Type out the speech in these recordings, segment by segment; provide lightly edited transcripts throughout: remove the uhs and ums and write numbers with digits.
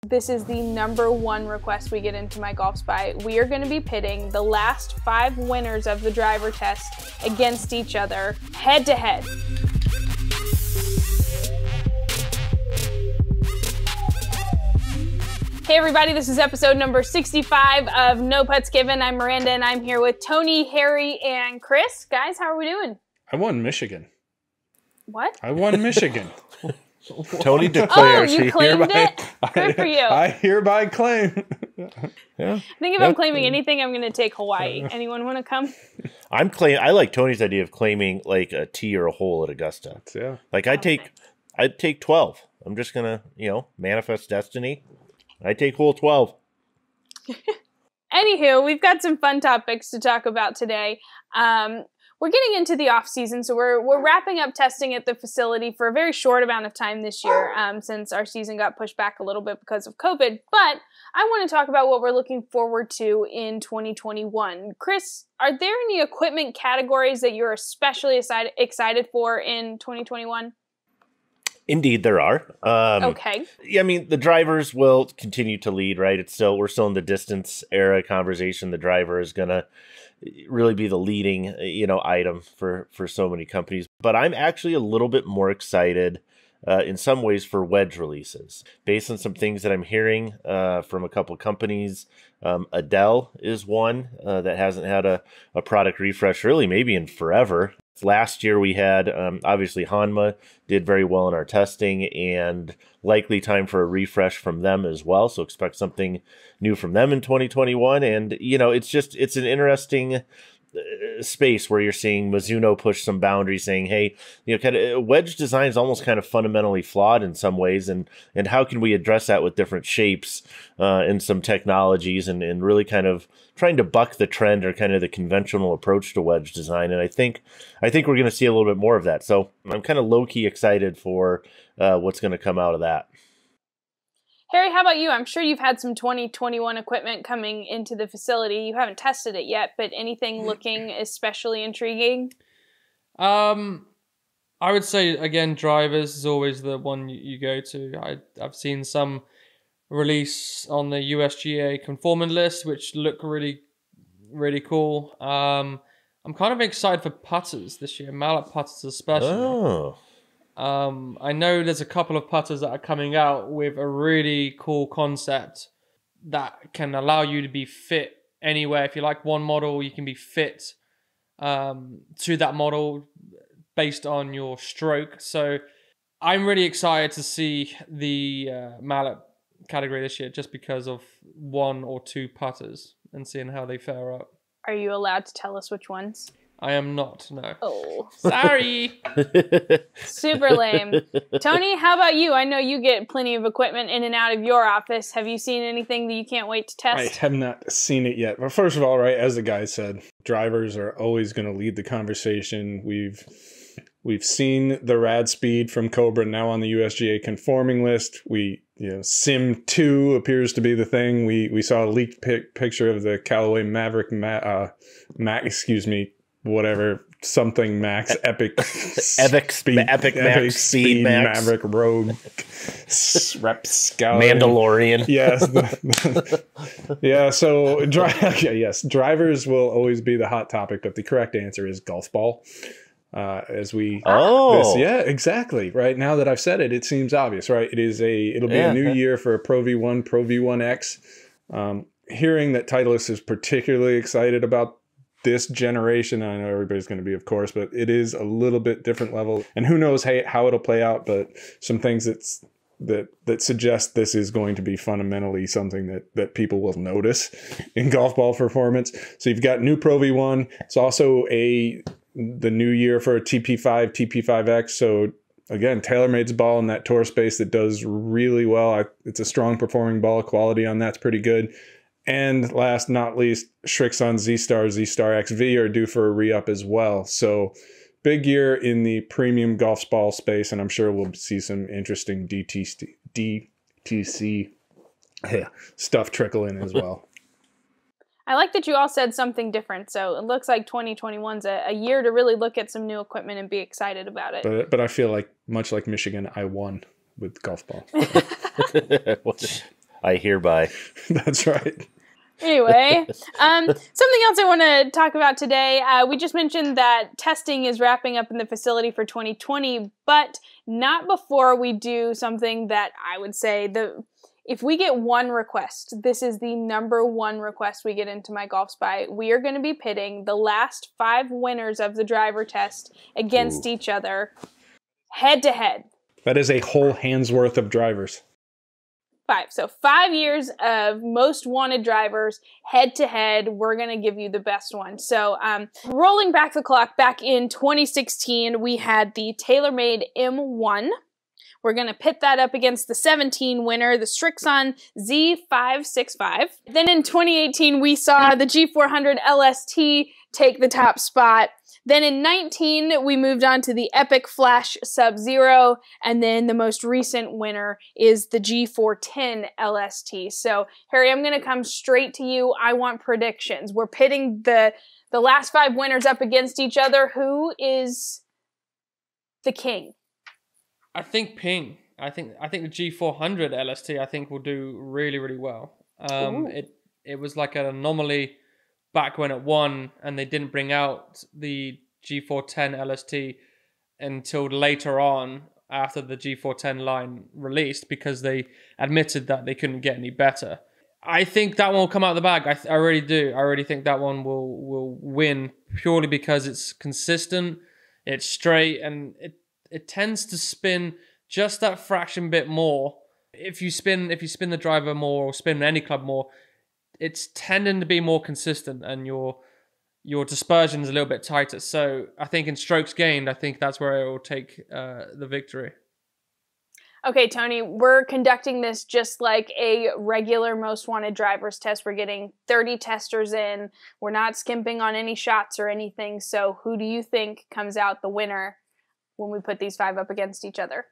This is the #1 request we get into MyGolfSpy. We are going to be pitting the last 5 winners of the driver test against each other, head to head. Hey everybody, this is episode number 65 of No Putts Given. I'm Miranda and I'm here with Tony, Harry, and Chris. Guys, how are we doing? I won Michigan. What? I won Michigan. Tony declares. Oh, you claimed it? Good for you. I hereby claim. Yeah. I think if I'm claiming anything, I'm going to take Hawaii. Anyone want to come? I like Tony's idea of claiming like a tee or a hole at Augusta. Yeah. Like I'd take 12. I'm just gonna, manifest destiny. I take hole 12. Anywho, we've got some fun topics to talk about today. We're getting into the off season, so we're wrapping up testing at the facility for a very short amount of time this year, since our season got pushed back a little bit because of COVID. But I want to talk about what we're looking forward to in 2021. Chris, are there any equipment categories that you're especially excited for in 2021? Indeed, there are. Okay. Yeah, I mean, the drivers will continue to lead, right? We're still in the distance era conversation. The driver is gonna really be the leading, item for so many companies. But I'm actually a little bit more excited in some ways for wedge releases. Based on some things that I'm hearing from a couple companies, Adele is one that hasn't had a product refresh really maybe in forever. Last year we had, obviously Hanma did very well in our testing and likely time for a refresh from them as well. So expect something new from them in 2021. And, it's an interesting space where you're seeing Mizuno push some boundaries saying, hey, kind of wedge design is almost kind of fundamentally flawed in some ways. And how can we address that with different shapes and some technologies and really kind of trying to buck the trend or kind of the conventional approach to wedge design. And I think we're going to see a little bit more of that. So I'm kind of low-key excited for what's going to come out of that. Harry, how about you? I'm sure you've had some 2021 equipment coming into the facility. You haven't tested it yet, but anything looking especially intriguing? I would say, again, drivers is always the one you go to. I've seen some release on the USGA conforming list, which look really, really cool. I'm kind of excited for putters this year, mallet putters especially. Oh. I know there's a couple of putters that are coming out with a really cool concept that can allow you to be fit anywhere. If you like one model, you can be fit to that model based on your stroke. So I'm really excited to see the mallet category this year just because of 1 or 2 putters and seeing how they fare up. Are you allowed to tell us which ones? I am not, no. Oh. Sorry. Super lame. Tony, how about you? I know you get plenty of equipment in and out of your office. Have you seen anything that you can't wait to test? I have not seen it yet. But first of all, right, as the guy said, drivers are always going to lead the conversation. We've seen the rad speed from Cobra now on the USGA conforming list. Sim 2 appears to be the thing. We saw a leaked picture of the Callaway Maverick something Max Epic Speed Max Speed Max Maverick Rogue Rep Scout Mandalorian. Yes. Yeah, so yes, drivers will always be the hot topic, but the correct answer is golf ball. Yeah, exactly. Right now that I've said it, it seems obvious, right? It'll be a new year for Pro V1, Pro V1X. Hearing that Titleist is particularly excited about this generation, I know everybody's going to be, of course, but it is a little bit different level, and who knows how it'll play out. But some things that suggest this is going to be fundamentally something that people will notice in golf ball performance. So you've got new Pro V1. It's also the new year for a TP5, TP5X. So again, TaylorMade's ball in that tour space that does really well. It's a strong performing ball. Quality on that's pretty good. And last not least, Srixon Z-Star XV are due for a re-up as well. So big year in the premium golf ball space, and I'm sure we'll see some interesting DTC stuff trickle in as well. I like that you all said something different. So it looks like 2021's a year to really look at some new equipment and be excited about it. But I feel like, much like Michigan, I won with golf ball. I hereby. That's right. Anyway, something else I want to talk about today. We just mentioned that testing is wrapping up in the facility for 2020, but not before we do something that I would say if we get one request, this is the number one request we get into MyGolfSpy. We are going to be pitting the last 5 winners of the driver test against each other, head to head. That is a whole hand's worth of drivers. 5. So 5 years of most wanted drivers, head to head. We're going to give you the best one. So rolling back the clock, back in 2016, we had the TaylorMade M1. We're going to pit that up against the 17 winner, the Strixon Z565. Then in 2018, we saw the G400 LST take the top spot. Then in 19, we moved on to the Epic Flash Sub-Zero, and then the most recent winner is the G410 LST. So, Harry, I'm going to come straight to you. I want predictions. We're pitting the last 5 winners up against each other. Who is the king? I think Ping. I think the G400 LST I think will do really, really well. It was like an anomaly back when it won, and they didn't bring out the G410 LST until later on after the G410 line released, because they admitted that they couldn't get any better. I think that one will come out of the bag. I really do. I really think that one will win, purely because it's consistent, it's straight, and it tends to spin just that fraction bit more. If you spin the driver more, or spin any club more, it's tending to be more consistent, and your dispersion is a little bit tighter. So I think in strokes gained, I think that's where it will take the victory. Okay, Tony, we're conducting this just like a regular most wanted drivers test. We're getting 30 testers in. We're not skimping on any shots or anything. So who do you think comes out the winner when we put these 5 up against each other?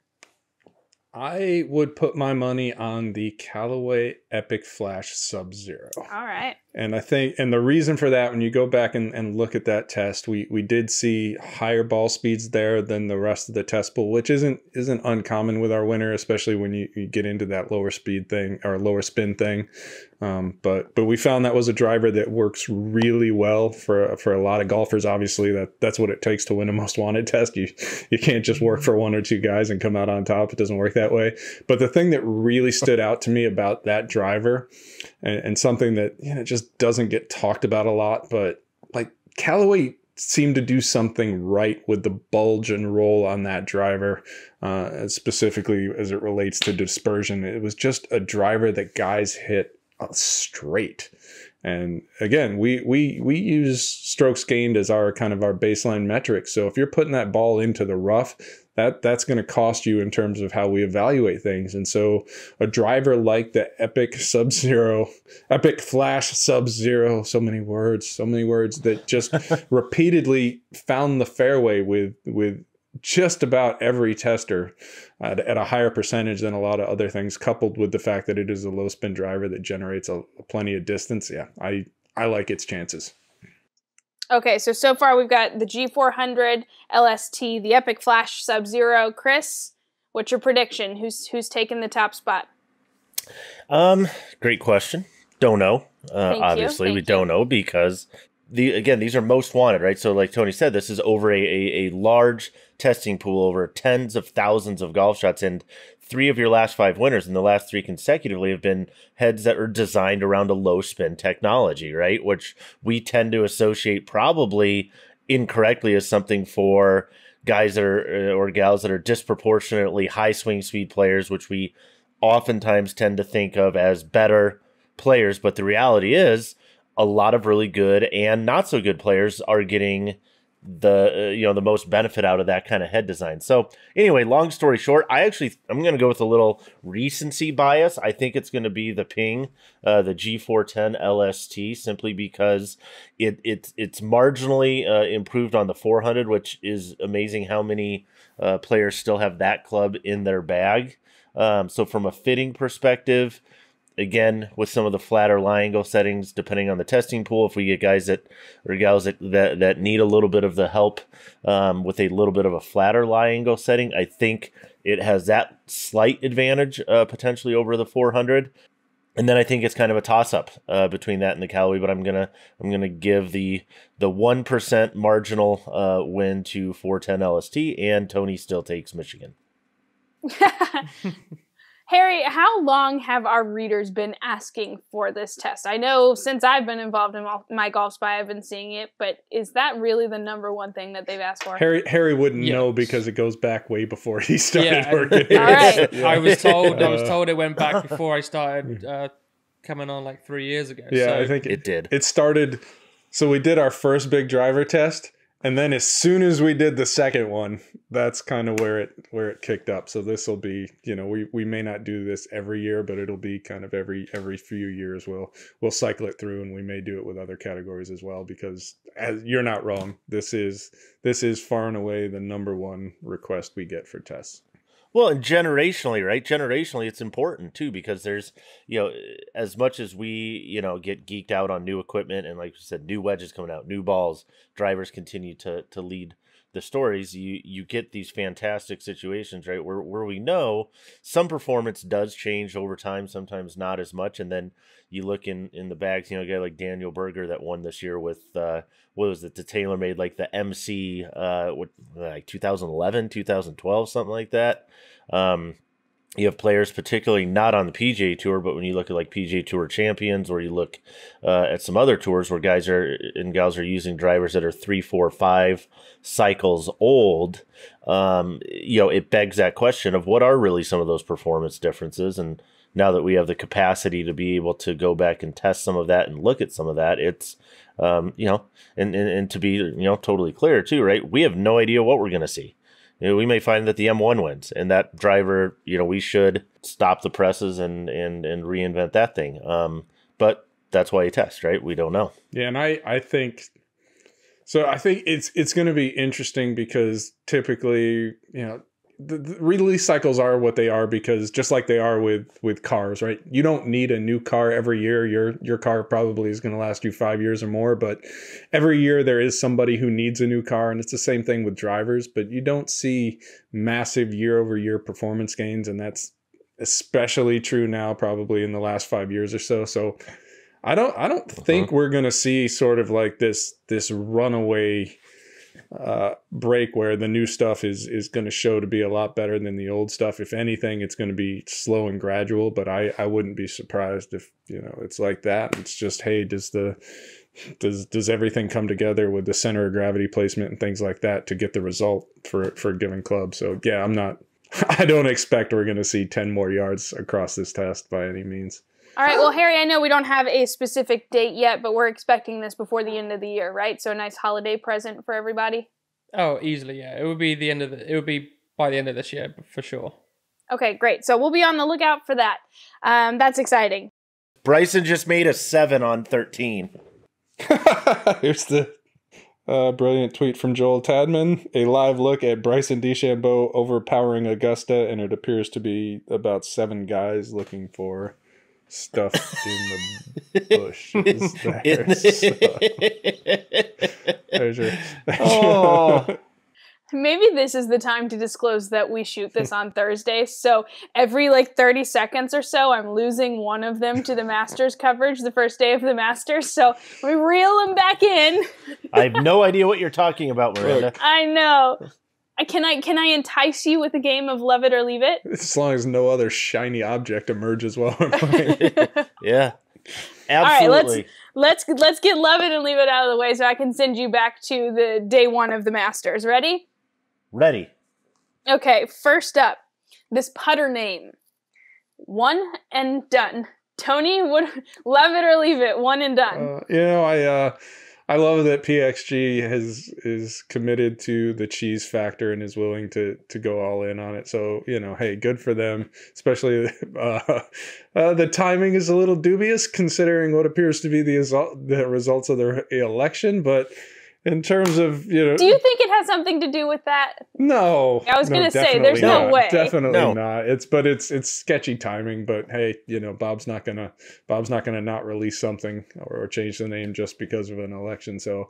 I would put my money on the Callaway Epic Flash Sub-Zero. All right. And I think, and the reason for that, when you go back and look at that test, we did see higher ball speeds there than the rest of the test pool, which isn't uncommon with our winner, especially when you get into that lower speed thing or lower spin thing. But we found that was a driver that works really well for a lot of golfers. Obviously, that's what it takes to win a most wanted test. You can't just work for 1 or 2 guys and come out on top. It doesn't work that way. But the thing that really stood out to me about that driver, and something that just doesn't get talked about a lot, but like Callaway seemed to do something right with the bulge and roll on that driver, specifically as it relates to dispersion. It was just a driver that guys hit straight. And again, we use strokes gained as our kind of our baseline metric. So if you're putting that ball into the rough, that's going to cost you in terms of how we evaluate things. And so a driver like the Epic Flash Sub-Zero, so many words that just repeatedly found the fairway with just about every tester at a higher percentage than a lot of other things, coupled with the fact that it is a low spin driver that generates plenty of distance. Yeah, I like its chances. Okay, so far we've got the G400 LST, the Epic Flash Sub-Zero. Chris, what's your prediction? Who's taking the top spot? Great question. Don't know. Obviously, we don't know because these are most wanted, right? So like Tony said, this is over a large testing pool, over tens of thousands of golf shots, and 3 of your last 5 winners in the last 3 consecutively have been heads that are designed around a low spin technology, right? Which we tend to associate probably incorrectly as something for guys that are or gals that are disproportionately high swing speed players, which we oftentimes tend to think of as better players. But the reality is a lot of really good and not so good players are getting the most benefit out of that kind of head design. So anyway, long story short, I'm going to go with a little recency bias. I think it's going to be the Ping, the G410 LST, simply because it's marginally improved on the 400, which is amazing how many players still have that club in their bag. So from a fitting perspective, again, with some of the flatter lie angle settings, depending on the testing pool, if we get guys or gals that need a little bit of the help with a little bit of a flatter lie angle setting, I think it has that slight advantage potentially over the 400. And then I think it's kind of a toss-up between that and the Callaway, but I'm gonna give the 1% marginal win to 410 LST, and Tony still takes Michigan. Harry, how long have our readers been asking for this test? I know since I've been involved in MyGolfSpy, I've been seeing it, but is that really the number one thing that they've asked for? Harry wouldn't know because it goes back way before he started working. All right. Yeah. I was told it went back before I started coming on like 3 years ago. Yeah, so I think it did. It started. So we did our first big driver test, and then as soon as we did the second one, that's kind of where it kicked up. So this will be, we may not do this every year, but it'll be kind of every few years we'll cycle it through, and we may do it with other categories as well, because you're not wrong. This is far and away the number one request we get for tests. Well, and generationally, right? Generationally, it's important too, because there's, as much as we, get geeked out on new equipment and, like you said, new wedges coming out, new balls, drivers continue to lead the stories. You get these fantastic situations, right? Where we know some performance does change over time, sometimes not as much. And then you look in the bags, a guy like Daniel Berger that won this year with, what was it? The TaylorMade, like the MC, like 2011, 2012, something like that. You have players, particularly not on the PGA Tour, but when you look at like PGA Tour champions, or you look at some other tours where guys and gals are using drivers that are 3, 4, 5 cycles old, it begs that question of what are really some of those performance differences. And now that we have the capacity to be able to go back and test some of that and look at some of that, it's, and to be, totally clear too, right? We have no idea what we're going to see. We may find that the M1 wins, and that driver, we should stop the presses and reinvent that thing. But that's why you test, right? We don't know. Yeah, and I think it's going to be interesting, because typically, the release cycles are what they are, because just like they are with cars, right? You don't need a new car every year. Your car probably is going to last you 5 years or more, but every year there is somebody who needs a new car, and it's the same thing with drivers. But you don't see massive year-over-year performance gains, and that's especially true now, probably in the last 5 years or so. So I don't think we're going to see sort of like this runaway break where the new stuff is going to show to be a lot better than the old stuff. If anything, it's going to be slow and gradual, but I wouldn't be surprised if it's like that. It's just, hey, does everything come together with the center of gravity placement and things like that to get the result for a given club? So yeah, I don't expect we're going to see 10 more yards across this test by any means. All right, well, Harry, I know we don't have a specific date yet, but we're expecting this before the end of the year, right? So a nice holiday present for everybody. Oh, easily, yeah. It would be by the end of this year, for sure. Okay, great. So we'll be on the lookout for that. That's exciting. Bryson just made a 7 on 13. Here's the brilliant tweet from Joel Tadman. A live look at Bryson DeChambeau overpowering Augusta, and it appears to be about 7 guys looking for stuff in the bushes. There's your Oh. Maybe this is the time to disclose that we shoot this on Thursday. So every 30 seconds or so, I'm losing one of them to the Masters coverage, the first day of the Masters. So we reel them back in. I have no idea what you're talking about, Miranda. I know. Can I entice you with a game of Love It or Leave It? As long as no other shiny object emerges while I'm playing. Yeah, All absolutely. right, let's get Love It and Leave It out of the way so I can send you back to the day one of the Masters. Ready? Ready. Okay, first up, this putter name. One and done. Tony, would Love It or Leave It? One and done. I love that PXG is committed to the cheese factor and is willing to go all in on it. So, hey, good for them. Especially the timing is a little dubious considering what appears to be the results of the election. But in terms of, do you think it has something to do with that? No. I was going to say, there's no way. Definitely not. It's sketchy timing, but hey, Bob's not gonna not release something or change the name just because of an election. So,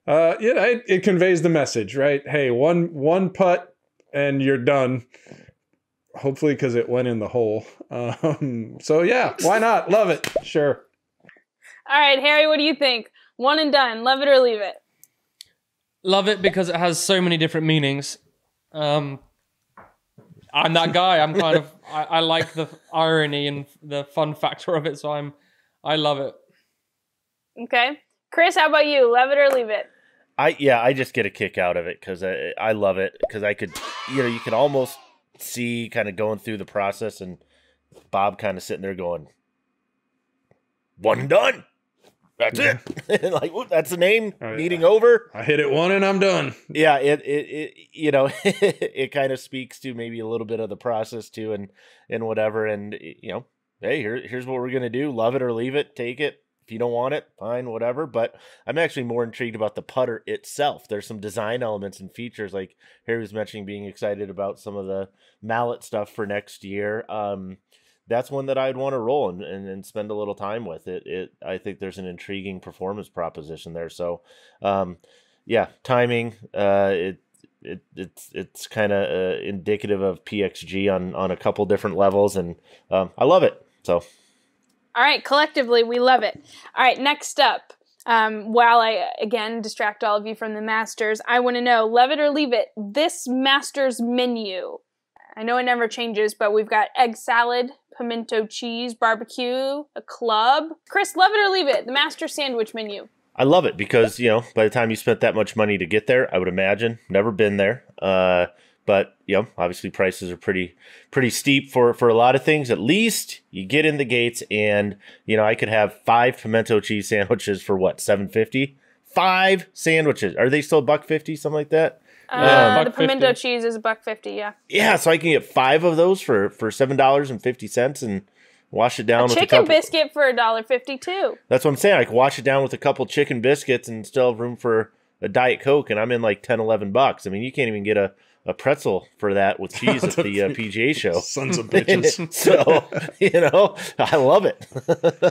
it conveys the message, right? Hey, one putt and you're done. hopefully because it went in the hole. So yeah, why not? Love it. Sure. All right, Harry, what do you think? One and done. Love it or leave it? Love it because it has so many different meanings. I'm that guy. I'm kind of I like the irony and the fun factor of it, so I love it. Okay. Chris, how about you? Love it or leave it? I just get a kick out of it because I love it because I could, you can almost see kind of going through the process and Bob kind of sitting there going, one and done. That's it. Like, well, that's the name. Meeting over. I hit it one and I'm done. Yeah, it it kind of speaks to maybe a little bit of the process too, and whatever. And hey, here's what we're gonna do. Love it or leave it. Take it. If you don't want it, fine, whatever. But I'm actually more intrigued about the putter itself. There's some design elements and features, like Harry was mentioning, being excited about some of the mallet stuff for next year. That's one that I'd want to roll and spend a little time with it. I think there's an intriguing performance proposition there. So, yeah, timing. It's kind of indicative of PXG on a couple different levels, and I love it. So. All right, collectively, we love it. All right, next up, while I, again, distract all of you from the Masters, I want to know, love it or leave it, this Masters menu. I know it never changes, but we've got egg salad, pimento cheese, barbecue, a club. Chris, love it or leave it, the Masters sandwich menu. I love it because, by the time you spent that much money to get there, I would imagine, never been there, but, obviously prices are pretty steep for a lot of things. At least you get in the gates and, I could have 5 pimento cheese sandwiches for what, $7.50? 5 sandwiches. Are they still $1.50, something like that? The pimento cheese is $1.50, yeah. Yeah, so I can get 5 of those for $7.50 and wash it down with a couple. Chicken biscuit for $1.50 too. That's what I'm saying. I can wash it down with a couple chicken biscuits and still have room for a Diet Coke, and I'm in like $10-11. I mean, you can't even get a pretzel for that with cheese at the PGA show. Sons of bitches. So, I love it.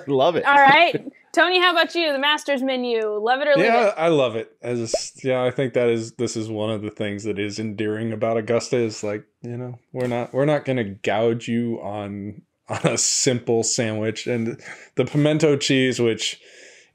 Love it. All right. Tony, how about you? The Masters menu. Love it or leave it? Yeah, I love it. I think this is one of the things that is endearing about Augusta is like, we're not going to gouge you on a simple sandwich. And the pimento cheese, which,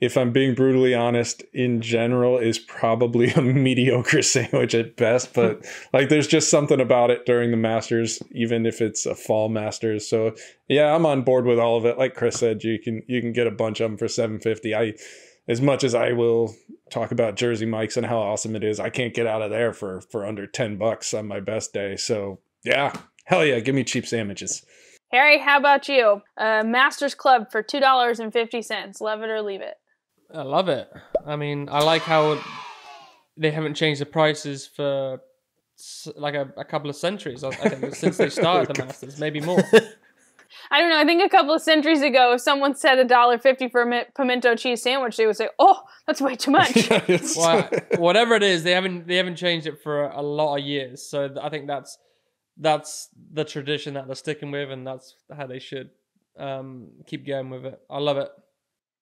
if I'm being brutally honest, in general is probably a mediocre sandwich at best, but like there's just something about it during the Masters, even if it's a fall Masters. So yeah, I'm on board with all of it. Like Chris said, you can get a bunch of them for $7.50. As much as I will talk about Jersey Mike's and how awesome it is, I can't get out of there for under $10 on my best day. So yeah, hell yeah, give me cheap sandwiches. Harry, how about you? Masters Club for $2.50. Love it or leave it? I love it. I mean, I like how they haven't changed the prices for like a couple of centuries. I think since they started the Masters, maybe more. I don't know. I think a couple of centuries ago, if someone said $1.50 for a pimento cheese sandwich, they would say, "Oh, that's way too much." Well, whatever it is, they haven't changed it for a lot of years. So I think that's the tradition that they're sticking with, and that's how they should keep going with it. I love it.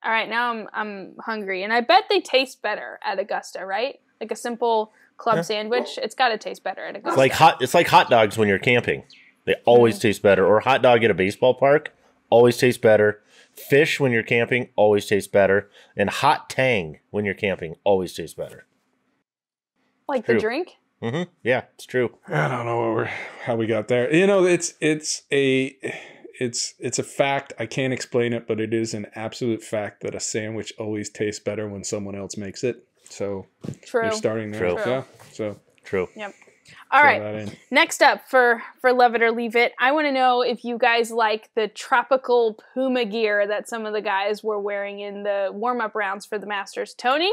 All right, now I'm hungry, and I bet they taste better at Augusta, right? Like a simple club sandwich, it's got to taste better at Augusta. It's like hot dogs when you're camping. They always taste better. Or a hot dog at a baseball park always tastes better. Fish when you're camping always tastes better, and hot tang when you're camping always tastes better. Like the drink? Mm-hmm. Yeah, it's true. I don't know how we got there. It's a fact. I can't explain it, but it is an absolute fact that a sandwich always tastes better when someone else makes it. So you're starting there. True. Yeah. So true. Yep. All right. Next up for Love It or Leave It, I want to know if you guys like the tropical Puma gear that some of the guys were wearing in the warm-up rounds for the Masters. Tony?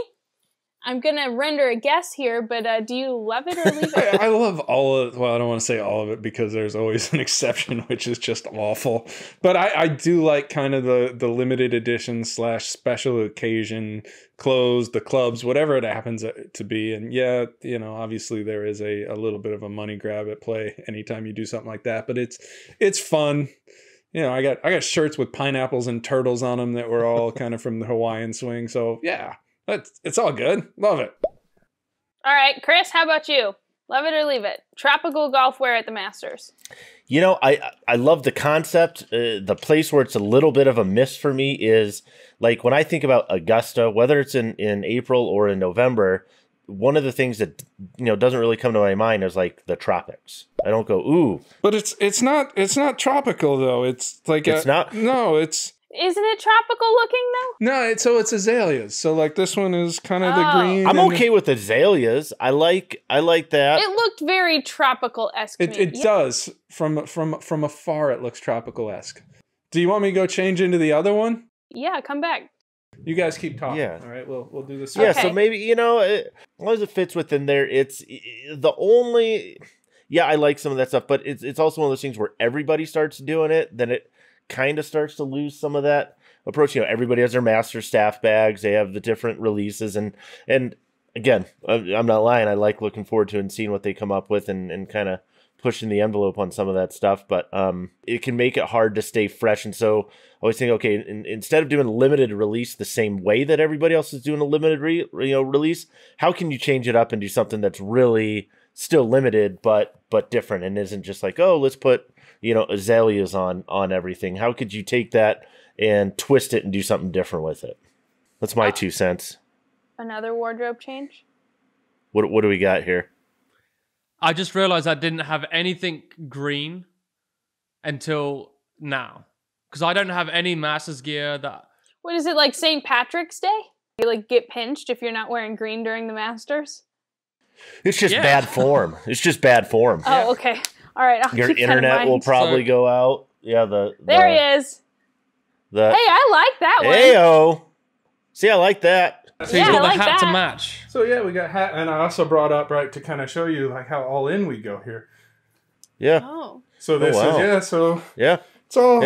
I'm going to render a guess here, but do you love it or leave it? I love all of it. Well, I don't want to say all of it because there's always an exception, which is just awful. But I do like kind of the limited edition / special occasion clothes, the clubs, whatever it happens to be. And yeah, obviously there is a little bit of a money grab at play anytime you do something like that. But it's fun. I got shirts with pineapples and turtles on them that were all kind of from the Hawaiian swing. So yeah. It's all good. Love it. All right, Chris, how about you? Love it or leave it? Tropical golf wear at the Masters. You know, I love the concept. The place where it's a little bit of a miss for me is like when I think about Augusta, whether it's in April or in November, one of the things that, you know, doesn't really come to my mind is like the tropics. I don't go, ooh. But it's not tropical though. It's like it's not. No, it's. Isn't it tropical looking though? No, it's azaleas. So like this one is kind of the green. I'm okay with azaleas. I like that. It looked very tropical-esque. It does. From afar, it looks tropical-esque. Do you want me to go change into the other one? Yeah, come back. You guys keep talking. Yeah. All right, we'll do this. Yeah, Okay. so maybe, you know, as long as it fits within there, it's the only. Yeah, I like some of that stuff, but it's also one of those things where everybody starts doing it, then it kind of starts to lose some of that approach. You know, everybody has their master staff bags. They have the different releases, and again, I'm not lying. I like looking forward to and seeing what they come up with and kind of pushing the envelope on some of that stuff. But it can make it hard to stay fresh. And so I always think, okay, instead of doing a limited release the same way that everybody else is doing a limited release, how can you change it up and do something that's really still limited but different and isn't just like, oh, let's put, you know, azaleas on everything. How could you take that and twist it and do something different with it? That's my 2 cents. Another wardrobe change? What do we got here? I just realized I didn't have anything green until now. Because I don't have any Masters gear that... What is it, like St. Patrick's Day? You like get pinched if you're not wearing green during the Masters? It's just bad form. It's just bad form. Oh, okay. All right, I'll Your keep that in internet mind. will probably go out. Yeah, there he is. Hey, I like that one. Heyo. See, I like that. So he's got the hat to match. So yeah, we got hat, and I also brought up to kind of show you like how all in we go here. Yeah. Oh. So this is yeah. It's all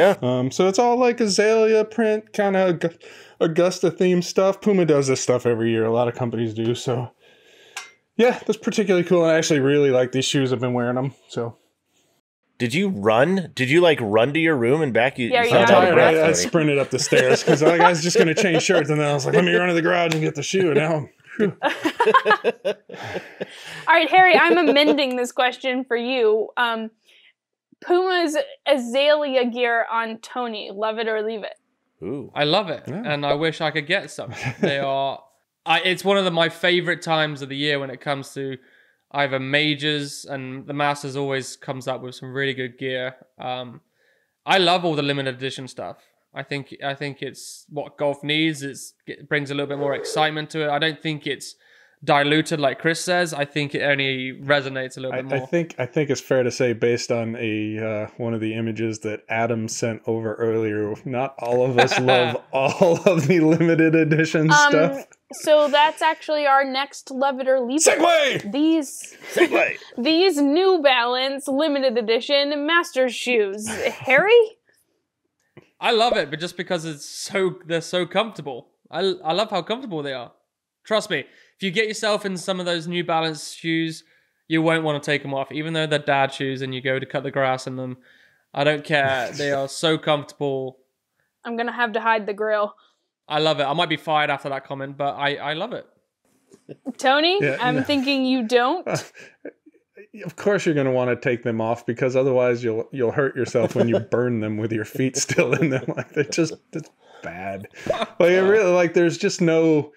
so it's all like azalea print, kind of Augusta themed stuff. Puma does this stuff every year. A lot of companies do. So yeah, that's particularly cool, and I actually really like these shoes. I've been wearing them. So. Did you run? Did you like run to your room and back? Yeah, I'm tired. I sprinted up the stairs because I was just going to change shirts, and then I was like, let me run to the garage and get the shoe. Now, all right, Harry, I'm amending this question for you. Puma's azalea gear on Tony, love it or leave it? Ooh. I love it, and I wish I could get some. They are. It's one of my favorite times of the year when it comes to either majors, and the Masters always comes up with some really good gear. I love all the limited edition stuff. I think it's what golf needs. It brings a little bit more excitement to it. I don't think it's diluted like Chris says. I think it only resonates a little bit more. I think it's fair to say, based on one of the images that Adam sent over earlier, not all of us love all of the limited edition stuff. So that's actually our next love it or leave it. Segue! These New Balance limited edition Masters shoes. Harry? I love it, but just because they're so comfortable. I love how comfortable they are. Trust me, if you get yourself in some of those New Balance shoes, you won't want to take them off, even though they're dad shoes and you go to cut the grass in them. I don't care. They are so comfortable. I'm going to have to hide the grill. I love it. I might be fired after that comment, but I love it. Tony, I'm thinking you don't. Of course you're going to want to take them off, because otherwise you'll hurt yourself when you burn them with your feet still in them. Like it's bad. Like it really, like there's no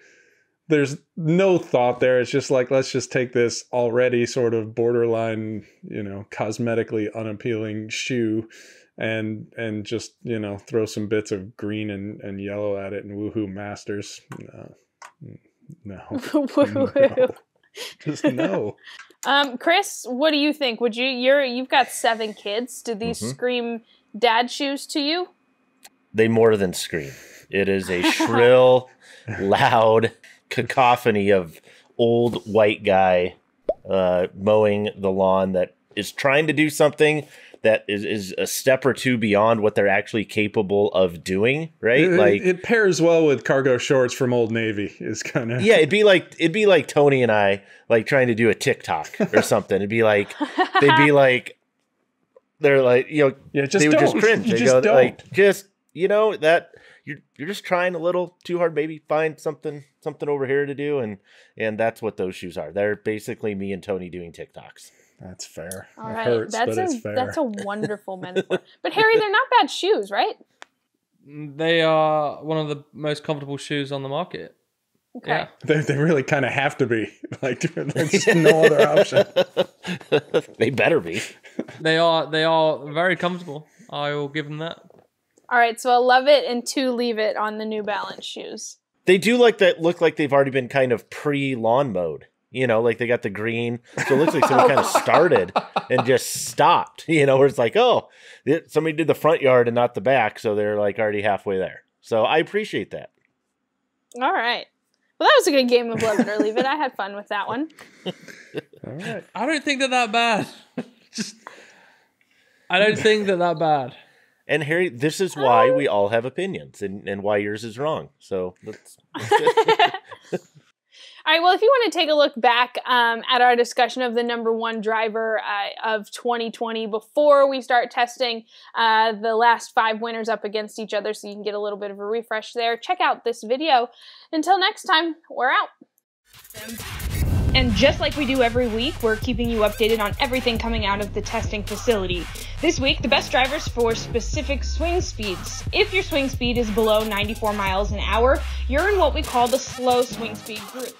thought there. It's just like, let's just take this already sort of borderline, cosmetically unappealing shoe and just, throw some bits of green and yellow at it and woohoo Masters. No. Just no. Chris, what do you think? You've got 7 kids. Did these scream dad shoes to you? They more than scream. It is a shrill, loud cacophony of old white guy mowing the lawn that is trying to do something that is a step or two beyond what they're actually capable of doing, right? It pairs well with cargo shorts from Old Navy. Is kind of it'd be like Tony and I like trying to do a TikTok or something. They'd be like they would just cringe. They go don't. Like that you're just trying a little too hard. Maybe find something over here to do, and that's what those shoes are. They're basically me and Tony doing TikToks. That's fair. All It right, hurts, but it's fair. that's a wonderful metaphor. But Harry, they're not bad shoes, right? They are one of the most comfortable shoes on the market. Okay. Yeah. They really kind of have to be. Like, there's just no other option. They better be. They are very comfortable. I will give them that. All right, so a love it and 2 leave it on the New Balance shoes. They do look like they've already been kind of pre-lawn mowed. You know, like they got the green. So it looks like someone kind of started and just stopped. You know, where it's like, oh, somebody did the front yard and not the back. So they're like already halfway there. So I appreciate that. All right. Well, that was a good game of love it or leave it. I had fun with that one. All right. I don't think they're that bad. I don't think they're that bad. And Harry, this is why we all have opinions and why yours is wrong. So let's All right, well, if you want to take a look back at our discussion of the number 1 driver of 2020 before we start testing the last 5 winners up against each other so you can get a little bit of a refresh there, check out this video. Until next time, we're out. And just like we do every week, we're keeping you updated on everything coming out of the testing facility. This week, the best drivers for specific swing speeds. If your swing speed is below 94 miles an hour, you're in what we call the slow swing speed group.